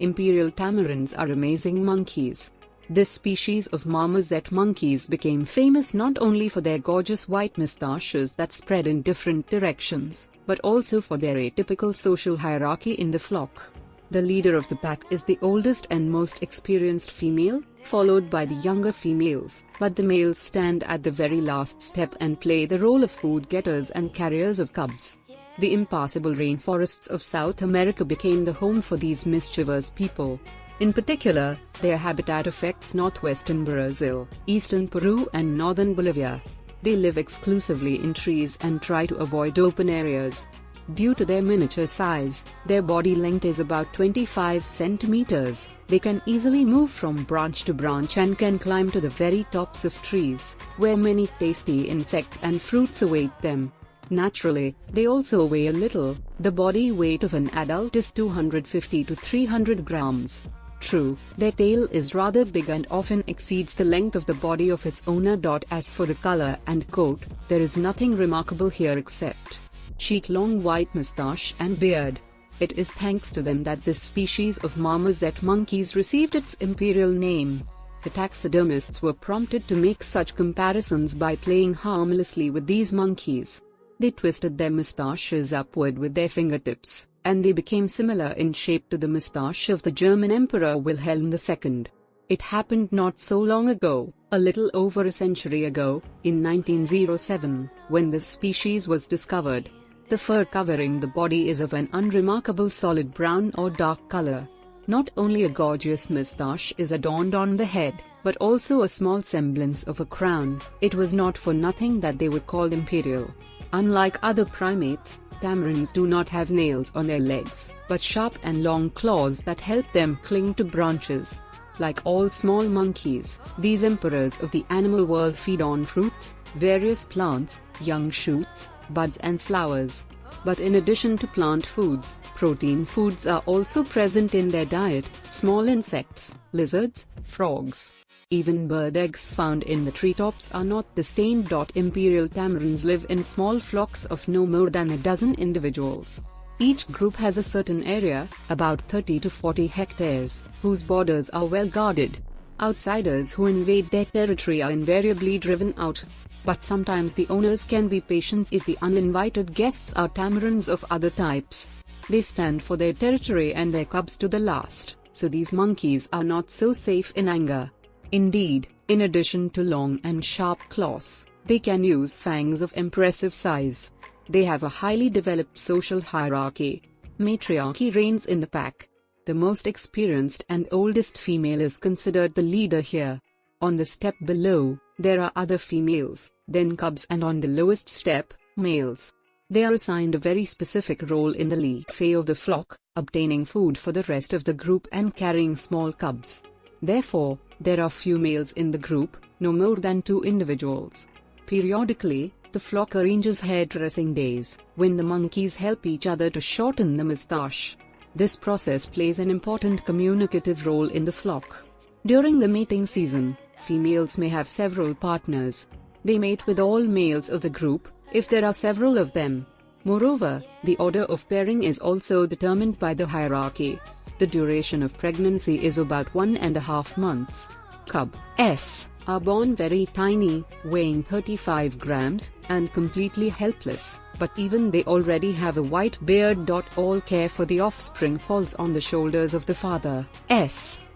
Imperial tamarins are amazing monkeys. This species of marmoset monkeys became famous not only for their gorgeous white mustaches that spread in different directions, but also for their atypical social hierarchy in the flock. The leader of the pack is the oldest and most experienced female, followed by the younger females, but the males stand at the very last step and play the role of food getters and carriers of cubs. The impassable rainforests of South America became the home for these mischievous people. In particular, their habitat affects northwestern Brazil, eastern Peru and northern Bolivia. They live exclusively in trees and try to avoid open areas. Due to their miniature size, their body length is about 25 centimeters. They can easily move from branch to branch and can climb to the very tops of trees, where many tasty insects and fruits await them. Naturally, they also weigh a little. The body weight of an adult is 250 to 300 grams. True, their tail is rather big and often exceeds the length of the body of its owner. As for the color and coat, there is nothing remarkable here except chic long white mustache and beard. It is thanks to them that this species of marmoset monkeys received its imperial name. The taxidermists were prompted to make such comparisons by playing harmlessly with these monkeys. They twisted their mustaches upward with their fingertips, and they became similar in shape to the mustache of the German Emperor Wilhelm II. It happened not so long ago, a little over a century ago, in 1907, when this species was discovered. The fur covering the body is of an unremarkable solid brown or dark color. Not only a gorgeous mustache is adorned on the head, but also a small semblance of a crown. It was not for nothing that they were called imperial. Unlike other primates, tamarins do not have nails on their legs, but sharp and long claws that help them cling to branches. Like all small monkeys, these emperors of the animal world feed on fruits, various plants, young shoots, buds and flowers. But in addition to plant foods, protein foods are also present in their diet: small insects, lizards, frogs. Even bird eggs found in the treetops are not disdained. Imperial tamarins live in small flocks of no more than a dozen individuals. Each group has a certain area, about 30 to 40 hectares, whose borders are well guarded. Outsiders who invade their territory are invariably driven out. But sometimes the owners can be patient if the uninvited guests are tamarins of other types. They stand for their territory and their cubs to the last, so these monkeys are not so safe in anger. Indeed, in addition to long and sharp claws, they can use fangs of impressive size. They have a highly developed social hierarchy. Matriarchy reigns in the pack. The most experienced and oldest female is considered the leader here. On the step below, there are other females, then cubs, and on the lowest step, males. They are assigned a very specific role in the life of the flock, obtaining food for the rest of the group and carrying small cubs. Therefore, there are few males in the group, no more than 2 individuals. Periodically, the flock arranges hairdressing days, when the monkeys help each other to shorten the mustache. This process plays an important communicative role in the flock. During the mating season, females may have several partners. They mate with all males of the group, if there are several of them. Moreover, the order of pairing is also determined by the hierarchy. The duration of pregnancy is about 1.5 months. Cubs are born very tiny, weighing 35 grams, and completely helpless, but even they already have a white beard. All care for the offspring falls on the shoulders of the father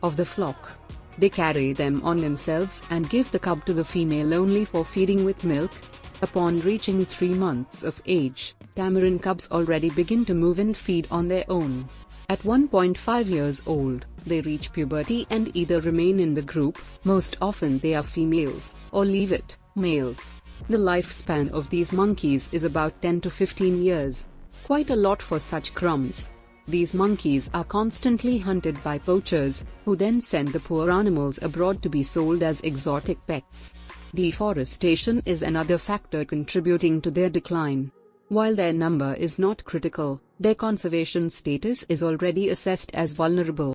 of the flock. They carry them on themselves and give the cub to the female only for feeding with milk. Upon reaching 3 months of age, tamarin cubs already begin to move and feed on their own. At 1.5 years old, they reach puberty and either remain in the group, most often they are females, or leave it, males. The lifespan of these monkeys is about 10 to 15 years. Quite a lot for such crumbs. These monkeys are constantly hunted by poachers, who then send the poor animals abroad to be sold as exotic pets. Deforestation is another factor contributing to their decline. While their number is not critical, their conservation status is already assessed as vulnerable.